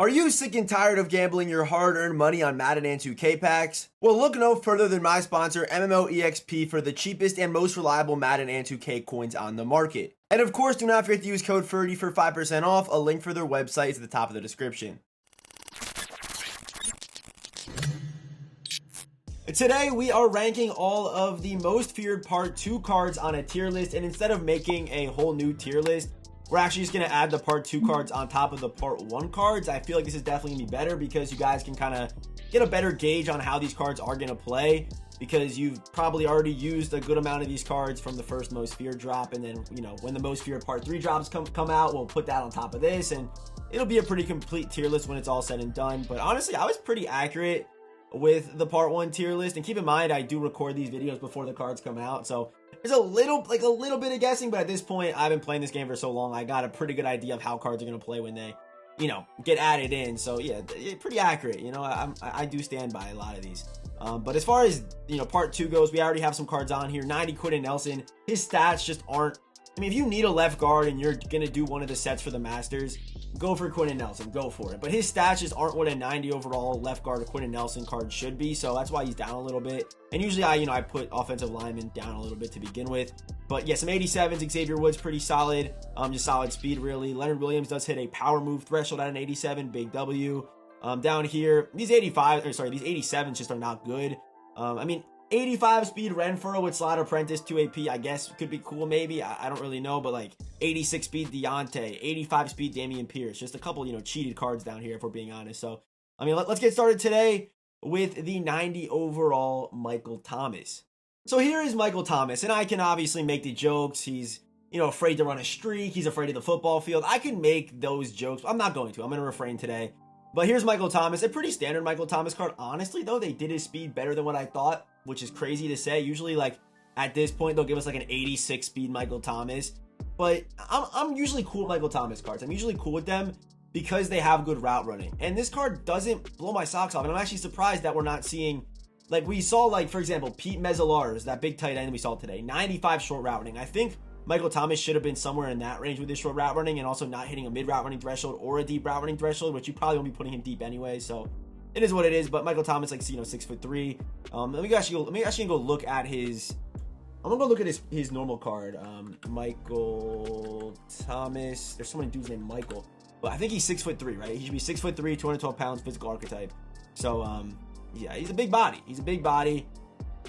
Are you sick and tired of gambling your hard-earned money on Madden and 2K packs? Well, look no further than my sponsor, MMOEXP, for the cheapest and most reliable Madden and 2K coins on the market. And of course, do not forget to use code Ferdy for 5% off. A link for their website is at the top of the description. Today, we are ranking all of the most feared Part 2 cards on a tier list, and instead of making a whole new tier list, we're actually just going to add the Part 2 cards on top of the Part 1 cards. I feel like this is definitely going to be better because you guys can kind of get a better gauge on how these cards are going to play, because you've probably already used a good amount of these cards from the first most feared drop, and then, you know, when the most feared Part 3 drops come out, we'll put that on top of this, and it'll be a pretty complete tier list when it's all said and done. But honestly, I was pretty accurate with the Part 1 tier list, and keep in mind, I do record these videos before the cards come out, so there's a little bit of guessing, but at this point, I've been playing this game for so long, I got a pretty good idea of how cards are going to play when they, you know, get added in. So yeah, pretty accurate. You know, I do stand by a lot of these. But as far as, you know, Part 2 goes, we already have some cards on here. 90 Quentin Nelson. His stats just aren't, I mean, if you need a left guard and you're going to do one of the sets for the Masters, go for Quentin Nelson, go for it. But his stats just aren't what a 90 overall left guard Quentin Nelson card should be, so that's why he's down a little bit. And usually I put offensive linemen down a little bit to begin with. But yeah, some 87s. Xavier Woods, pretty solid. Just solid speed, really. Leonard Williams does hit a power move threshold at an 87, big W. Down here, these 87s just are not good. I mean, 85 speed Renfro with slot apprentice 2 AP, I guess could be cool maybe. I don't really know, but like 86 speed Deontay, 85 speed Damian Pierce, just a couple, you know, cheated cards down here if we're being honest. So, I mean, let's get started today with the 90 overall Michael Thomas. So here is Michael Thomas, and I can obviously make the jokes. He's, you know, afraid to run a streak. He's afraid of the football field. I can make those jokes. I'm not going to. I'm going to refrain today. But here's Michael Thomas, a pretty standard Michael Thomas card. Honestly, though, they did his speed better than what I thought, which is crazy to say. Usually, like, at this point, they'll give us like an 86 speed Michael Thomas. But I'm usually cool with Michael Thomas cards. I'm usually cool with them because they have good route running. And this card doesn't blow my socks off. And I'm actually surprised that we're not seeing, like, we saw, like, for example, Pete Mezzalars, that big tight end we saw today, 95 short route running. I think Michael Thomas should have been somewhere in that range with his short route running, and also not hitting a mid route running threshold or a deep route running threshold, which you probably won't be putting him deep anyway. So it is what it is. But Michael Thomas, like, you know, 6'3". Let me actually go look at his. I'm gonna go look at his normal card. Michael Thomas. There's so many dudes named Michael, but I think he's 6'3", right? He should be 6'3", 212 pounds, physical archetype. So yeah, he's a big body. He's a big body,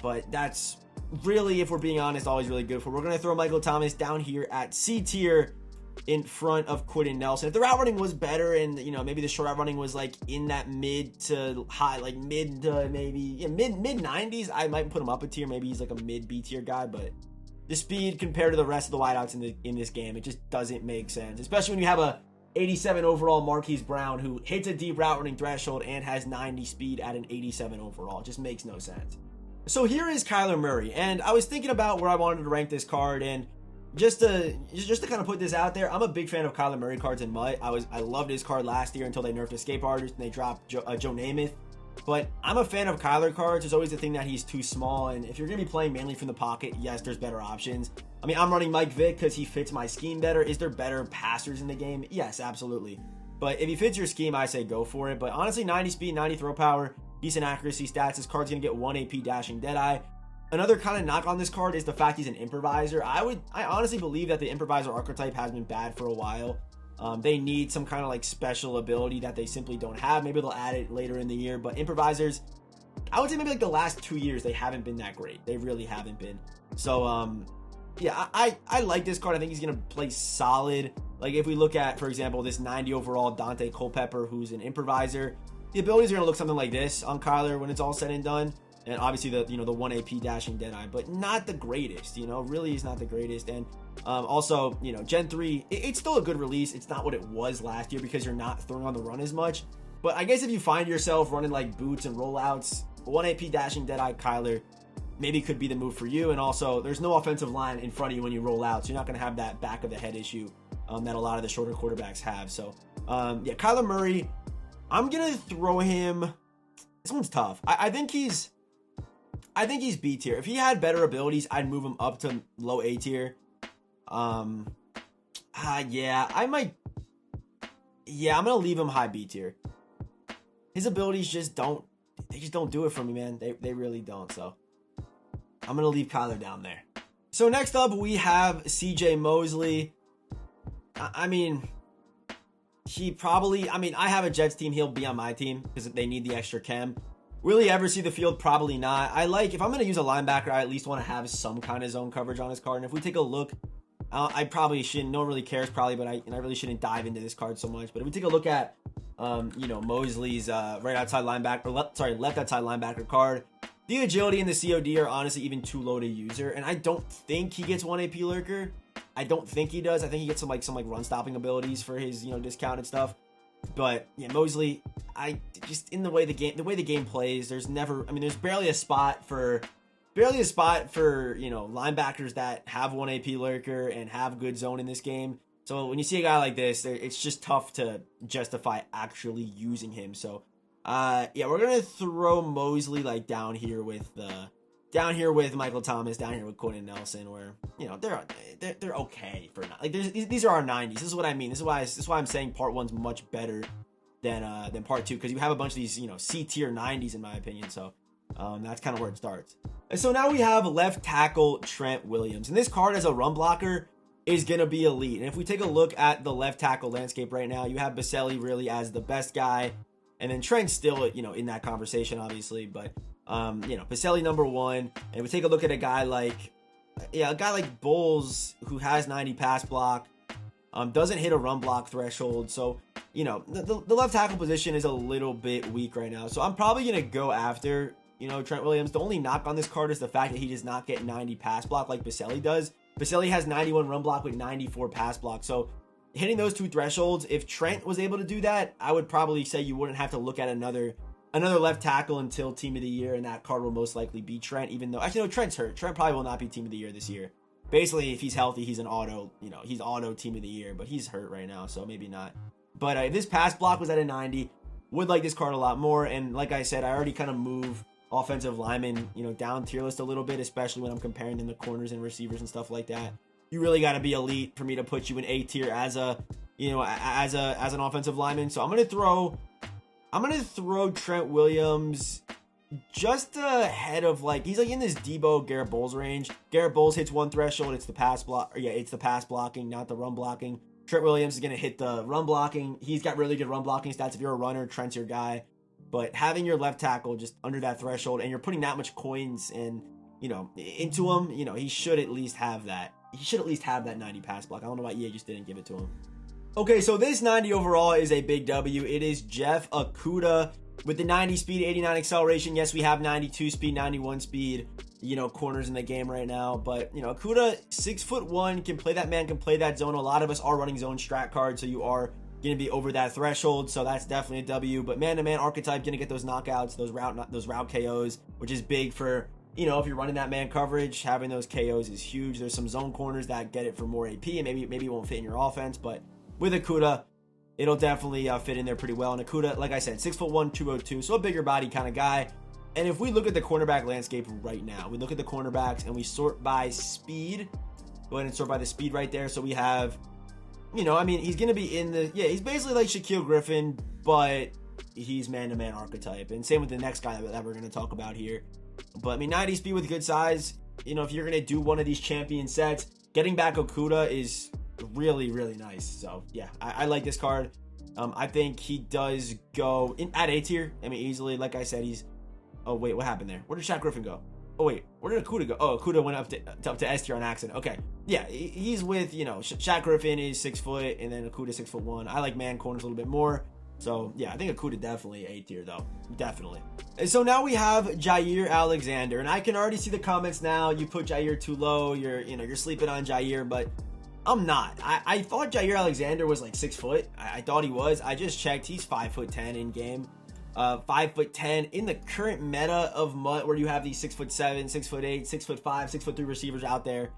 but that's really, if we're being honest, always really good for. We're going to throw Michael Thomas down here at C tier in front of Quentin Nelson. If the route running was better and, you know, maybe the short route running was like in that mid to high, like mid to maybe, yeah, mid 90s, I might put him up a tier. Maybe he's like a mid B tier guy, but the speed compared to the rest of the wideouts in this game, it just doesn't make sense. Especially when you have a 87 overall Marquise Brown who hits a deep route running threshold and has 90 speed at an 87 overall. It just makes no sense. So here is Kyler Murray, and I was thinking about where I wanted to rank this card, and just to kind of put this out there, I'm a big fan of Kyler Murray cards in MUT. I loved his card last year until they nerfed Escape Artist and they dropped Joe Namath. But I'm a fan of Kyler cards. There's always the thing that he's too small, and if you're going to be playing mainly from the pocket, yes, there's better options. I mean, I'm running Mike Vick because he fits my scheme better. Is there better passers in the game? Yes, absolutely. But if he fits your scheme, I say go for it. But honestly, 90 speed, 90 throw power, decent accuracy stats. This card's going to get 1 AP dashing Deadeye. Another kind of knock on this card is the fact he's an improviser. I honestly believe that the improviser archetype has been bad for a while. They need some kind of like special ability that they simply don't have. Maybe they'll add it later in the year, but improvisers, I would say maybe like the last 2 years, they haven't been that great. They really haven't been. So, yeah, I like this card. I think he's going to play solid. Like if we look at, for example, this 90 overall Dante Culpepper, who's an improviser, the abilities are going to look something like this on Kyler when it's all said and done. And obviously the 1 AP dashing Deadeye, but not the greatest, really is not the greatest. And also, Gen 3, it's still a good release. It's not what it was last year because you're not throwing on the run as much. But I guess if you find yourself running like boots and rollouts, 1 AP dashing Deadeye Kyler maybe could be the move for you. And also, there's no offensive line in front of you when you roll out, so you're not going to have that back of the head issue that a lot of the shorter quarterbacks have. So, yeah, Kyler Murray, I'm going to throw him. This one's tough. I think he's B tier. If he had better abilities, I'd move him up to low A tier. Yeah, I might. Yeah, I'm gonna leave him high B tier. His abilities just don't do it for me, man. They really don't. So I'm gonna leave Kyler down there. So next up we have CJ Mosley. I mean, I have a Jets team. He'll be on my team because they need the extra chem. Will he ever see the field? Probably not. If I'm going to use a linebacker, I at least want to have some kind of zone coverage on his card. And if we take a look, I probably shouldn't, no one really cares probably, but I really shouldn't dive into this card so much. But if we take a look at, Mosley's left outside linebacker card, the agility and the COD are honestly even too low to user. And I don't think he gets 1 AP lurker. I don't think he does. I think he gets some run stopping abilities for his, discounted stuff. But yeah, Mosley, in the way the game plays, there's barely a spot for linebackers that have 1 AP lurker and have good zone in this game. So when you see a guy like this, it's just tough to justify actually using him. So we're gonna throw Mosley down here with Michael Thomas, down here with Quentin Nelson, where they're okay for these are our 90s. This is what I mean. This is why I'm saying part 1's much better than part 2, because you have a bunch of these C tier 90s in my opinion. So that's kind of where it starts. And so now we have left tackle Trent Williams, and this card as a run blocker is gonna be elite. And if we take a look at the left tackle landscape right now, you have Baselli really as the best guy, and then Trent's still in that conversation obviously, but Baselli number 1. And we take a look at a guy like Bowles, who has 90 pass block, doesn't hit a run block threshold. So, the left tackle position is a little bit weak right now. So I'm probably going to go after, Trent Williams. The only knock on this card is the fact that he does not get 90 pass block like Baselli does. Baselli has 91 run block with 94 pass block. So hitting those 2 thresholds, if Trent was able to do that, I would probably say you wouldn't have to look at another left tackle until team of the year, and that card will most likely be Trent, even though actually no, Trent's hurt. Trent probably will not be team of the year this year. Basically, if he's healthy, he's an auto, he's auto team of the year, but he's hurt right now, so maybe not. But if this pass block was at a 90, would like this card a lot more. And like I said, I already kind of move offensive linemen, down tier list a little bit, especially when I'm comparing them to corners and receivers and stuff like that. You really got to be elite for me to put you in A tier as an offensive lineman. So I'm gonna throw Trent Williams just ahead of he's in this Debo Garrett Bowles range. Garrett Bowles hits 1 threshold, it's the pass block. It's the pass blocking, not the run blocking. Trent Williams is gonna hit the run blocking. He's got really good run blocking stats. If you're a runner, Trent's your guy. But having your left tackle just under that threshold, and you're putting that much coins and into him, he should at least have that. He should at least have that 90 pass block. I don't know why EA just didn't give it to him. Okay, so this 90 overall is a big W. It is Jeff Okudah with the 90 speed, 89 acceleration. Yes, we have 92 speed, 91 speed, corners in the game right now. But, Okudah, 6'1", can play that man, can play that zone. A lot of us are running zone strat cards, so you are going to be over that threshold. So that's definitely a W. But man-to-man archetype, going to get those knockouts, those route KOs, which is big for, if you're running that man coverage, having those KOs is huge. There's some zone corners that get it for more AP, and maybe it won't fit in your offense, but with Okudah, it'll definitely fit in there pretty well. And Okudah, like I said, 6'1", 202, so a bigger body kind of guy. And if we look at the cornerback landscape right now, we look at the cornerbacks and we sort by speed. Go ahead and sort by the speed right there. So we have, he's going to be in the, he's basically like Shaquille Griffin, but he's man-to-man archetype. And same with the next guy that we're going to talk about here. But 90 speed with good size, if you're going to do one of these champion sets, getting back Okudah is really, really nice. So yeah, I like this card. I think he does go at A tier. Easily. Like I said, he's. Oh wait, what happened there? Where did Shaq Griffin go? Oh wait, where did Okudah go? Oh, Okudah went up to S tier on accident. Okay, yeah, he's with Shaq Griffin is 6 foot, and then Okudah 6'1". I like man corners a little bit more. So yeah, I think Okudah definitely A tier though, definitely. And so now we have Jaire Alexander, and I can already see the comments now. You put Jaire too low. You're sleeping on Jaire, but I'm not. I thought Jaire Alexander was like 6 foot. I thought he was. I just checked. He's 5'10" in game. 5'10" in the current meta of MUT, where you have these 6'7", 6'8", 6'5", 6'3" receivers out there.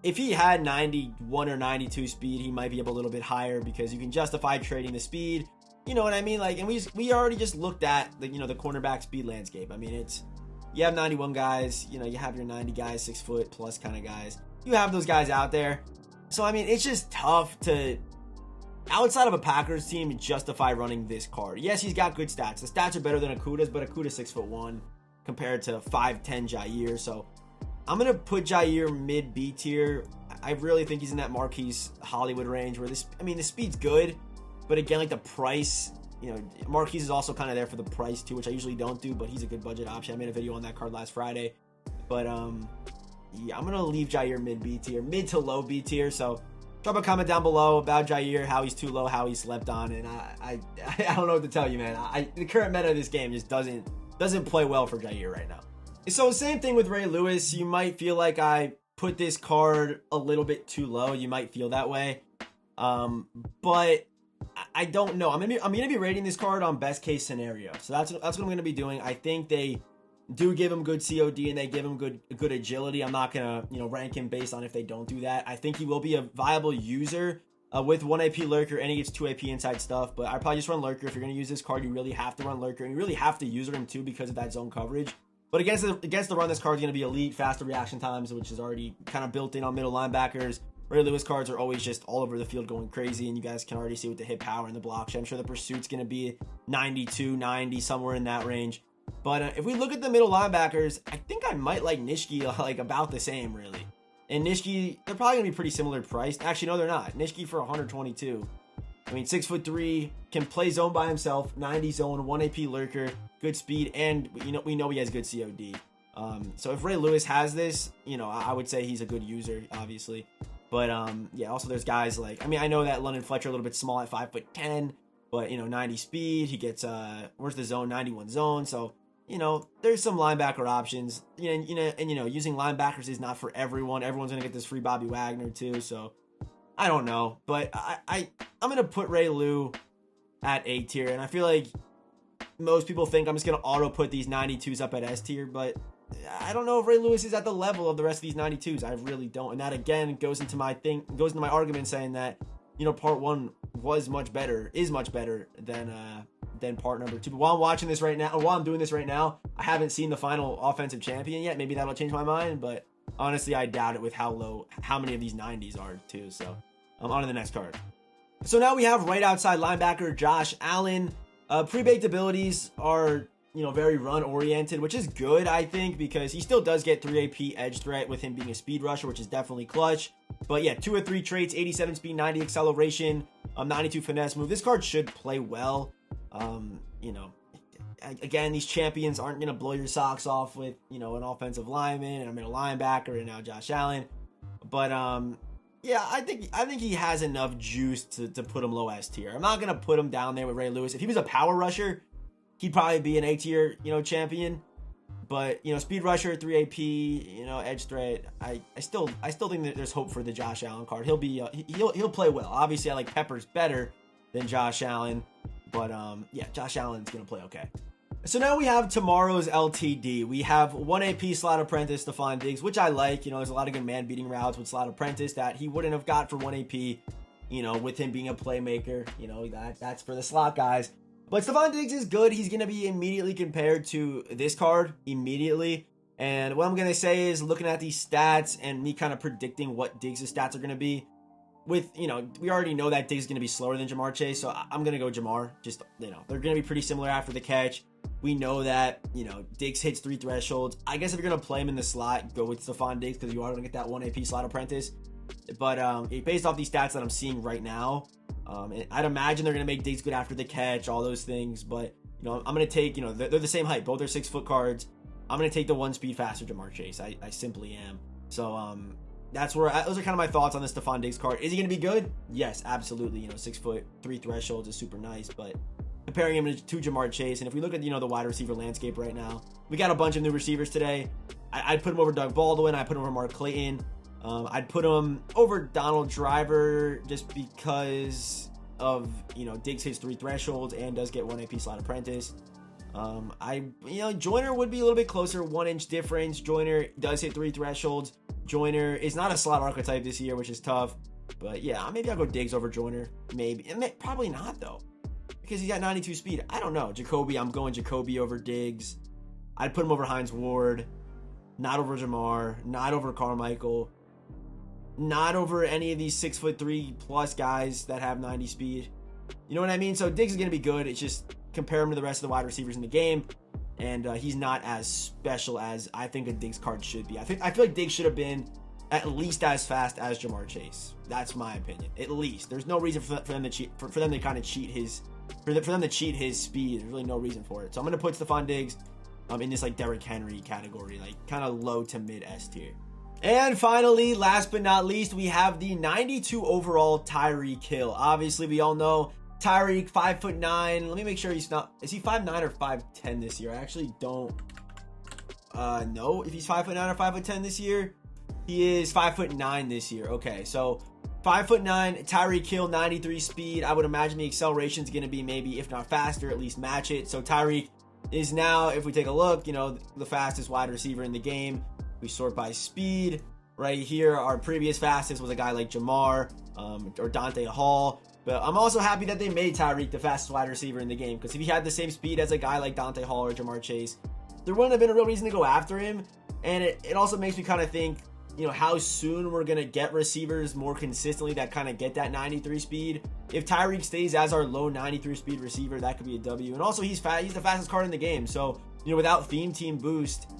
If he had 91 or 92 speed, he might be up a little bit higher because you can justify trading the speed. You know what I mean? And we already just looked at the cornerback speed landscape. It's you have 91 guys. You have your 90 guys, 6 foot plus kind of guys. You have those guys out there. So it's just tough to outside of a Packers team, justify running this card. Yes, he's got good stats. The stats are better than Okudah's, but Okudah's 6'1" compared to 5'10" Jaire. So I'm going to put Jaire mid B tier. I really think he's in that Marquise Hollywood range where the speed's good, but again, like the price, Marquise is also kind of there for the price too, which I usually don't do, but he's a good budget option. I made a video on that card last Friday. But yeah, I'm going to leave Jaire mid B tier, mid to low B tier. So drop a comment down below about Jaire, how he's too low, how he's slept on, and I don't know what to tell you, man. The current meta of this game just doesn't play well for Jaire right now. So same thing with Ray Lewis. You might feel like I put this card a little bit too low. You might feel that way, but I don't know. I'm gonna be rating this card on best case scenario. So that's what I'm gonna be doing. I think they do give him good COD and they give him good agility. I'm not gonna rank him based on if they don't do that. I think he will be a viable user with 1 AP Lurker, and he gets 2 AP inside stuff. But I probably just run Lurker. If you're gonna use this card, you really have to run Lurker, and you really have to user him too because of that zone coverage. But against the run, this card is going to be elite, faster reaction times, which is already kind of built in on middle linebackers. Ray Lewis cards are always just all over the field going crazy, and you guys can already see with the hit power and the block. I'm sure the pursuit's going to be 92, 90, somewhere in that range. But if we look at the middle linebackers, I think I might like Nishki like about the same, really. And Nishki, they're probably going to be pretty similar priced. Actually, no, they're not. Nishki for 122. I mean, 6'3", can play zone by himself, 90 zone, 1 AP Lurker, good speed, and we know he has good COD. So if Ray Lewis has this, I would say he's a good user, obviously. But yeah, also there's guys like, I know that London Fletcher a little bit small at 5'10", but 90 speed. He gets where's the zone? 91 zone. So there's some linebacker options. And using linebackers is not for everyone. Everyone's gonna get this free Bobby Wagner too. So I don't know, but I'm gonna put Ray Lou at A tier, and I feel like most people think I'm just gonna auto put these 92s up at S tier, but I don't know if Ray Lewis is at the level of the rest of these 92s. I really don't, and that again goes into my argument saying that part 1 is much better than part number 2. But while I'm watching this right now, or while I'm doing this right now, I haven't seen the final offensive champion yet. Maybe that'll change my mind, but honestly, I doubt it with how many of these 90s are too. So I'm on to the next card. So now we have right outside linebacker Josh Allen. Pre-baked abilities are very run oriented, which is good, I think, because he still does get 3 AP edge threat with him being a speed rusher, which is definitely clutch. But yeah, 2 of 3 traits, 87 speed, 90 acceleration, 92 finesse move. This card should play well. Again, these champions aren't going to blow your socks off with, an offensive lineman and a middle linebacker and now Josh Allen. But, yeah, I think he has enough juice to put him low S tier. I'm not going to put him down there with Ray Lewis. If he was a power rusher, he'd probably be an A tier, champion. But, speed rusher, 3 AP, edge threat. I still think that there's hope for the Josh Allen card. He'll be, he'll play well. Obviously, I like Peppers better than Josh Allen. But, yeah, Josh Allen's going to play okay. So now we have tomorrow's LTD. We have 1 AP slot apprentice Stefon Diggs, which I like. There's a lot of good man beating routes with slot apprentice that he wouldn't have got for 1 AP, with him being a playmaker. That's for the slot guys. But Stefon Diggs is good. He's going to be immediately compared to this card immediately. And what I'm going to say is, looking at these stats and me kind of predicting what Diggs' stats are going to be, with, we already know that Diggs is going to be slower than Jamar Chase, so I'm going to go Jamar. Just, they're going to be pretty similar after the catch. We know that, Diggs hits 3 thresholds. I guess if you're going to play him in the slot, go with Stefon Diggs because you are going to get that 1 AP slot apprentice. But based off these stats that I'm seeing right now, I'd imagine they're going to make Diggs good after the catch, all those things. But, I'm going to take, they're the same height. Both are 6-foot cards. I'm going to take the 1 speed faster Jamar Chase. I simply am. So, those are kind of my thoughts on the Stefon Diggs card. Is he going to be good? Yes, absolutely. 6 foot, 3 thresholds is super nice, but comparing him to Jamar Chase, and if we look at, the wide receiver landscape right now, we got a bunch of new receivers today. I'd put him over Doug Baldwin. I'd put him over Mark Clayton. I'd put him over Donald Driver just because of, Diggs hits 3 thresholds and does get 1 AP slot apprentice. Joyner would be a little bit closer, 1-inch difference. Joyner does hit 3 thresholds. Joyner is not a slot archetype this year, which is tough. But yeah, maybe I'll go Diggs over Joyner. Maybe. Probably not, though, because he's got 92 speed. I don't know. Jacoby, I'm going Jacoby over Diggs. I'd put him over Hines Ward. Not over Jamar. Not over Carmichael. not over any of these 6'3" plus guys that have 90 speed. You know what I mean? So Diggs is going to be good. It's just compare him to the rest of the wide receivers in the game, and he's not as special as I think a Diggs card should be. I feel like Diggs should have been at least as fast as Jamar Chase. That's my opinion. At least there's no reason for them to cheat, for them to kind of cheat his, for them to cheat his speed. There's really no reason for it. So I'm gonna put Stefon Diggs in this like Derrick Henry category, like kind of low to mid S tier. And finally, last but not least, we have the 92 overall Tyreek Hill. Obviously, we all know Tyreek, 5'9". Let me make sure he's not. Is he 5'9" or 5'10" this year? I actually don't know if he's 5'9" or 5'10" this year. He is 5'9" this year. Okay, so 5'9", Tyreek Hill, 93 speed. I would imagine the acceleration is going to be maybe, if not faster, at least match it. So Tyreek is now, if we take a look, you know, the fastest wide receiver in the game. We sort by speed. Right here, our previous fastest was a guy like Jamar or Dante Hall. But I'm also happy that they made Tyreek the fastest wide receiver in the game, because if he had the same speed as a guy like Dante Hall or Jamar Chase, there wouldn't have been a real reason to go after him. And it also makes me kind of think, you know, how soon we're going to get receivers more consistently that kind of get that 93 speed. If Tyreek stays as our low 93 speed receiver, that could be a W. And also, he's the fastest card in the game. So, you know, without theme team boost,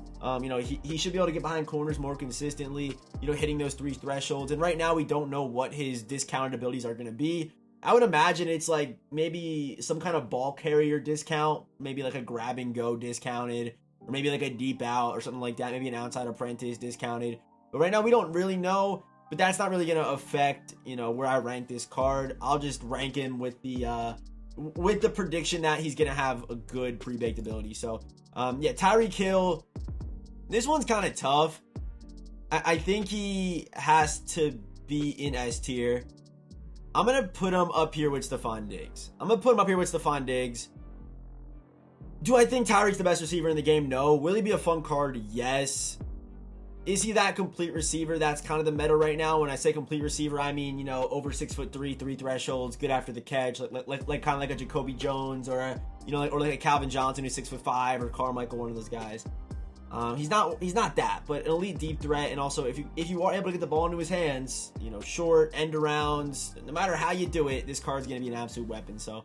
you know, he should be able to get behind corners more consistently, you know, hitting those 3 thresholds. And right now, we don't know what his discounted abilities are going to be. I would imagine it's like maybe some kind of ball carrier discount, maybe like a grab and go discounted, or maybe like a deep out or something like that, maybe an outside apprentice discounted. But right now we don't really know, but that's not really going to affect, you know, where I rank this card. I'll just rank him with the prediction that he's going to have a good pre-baked ability. So, yeah, Tyreek Hill, this one's kind of tough. I think he has to be in S tier. I'm going to put him up here with Stefon Diggs. Do I think Tyreek's the best receiver in the game? No. Will he be a fun card? Yes. Is he that complete receiver? That's kind of the meta right now. When I say complete receiver, I mean, you know, over 6'3", 3 thresholds, good after the catch, like kind of like a Jacoby Jones or a, you know, or like a Calvin Johnson who's 6'5", or Carmichael, one of those guys. He's not that, but an elite deep threat. And also, if you are able to get the ball into his hands, you know, short end arounds, no matter how you do it, this card's gonna be an absolute weapon. So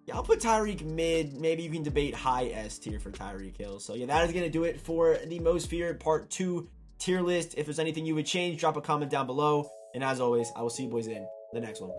yeah, I'll put Tyreek mid. Maybe you can debate high S tier for Tyreek Hill. So yeah, that is gonna do it for the most feared part 2 tier list. If there's anything you would change, drop a comment down below. And as always, I will see you boys in the next one.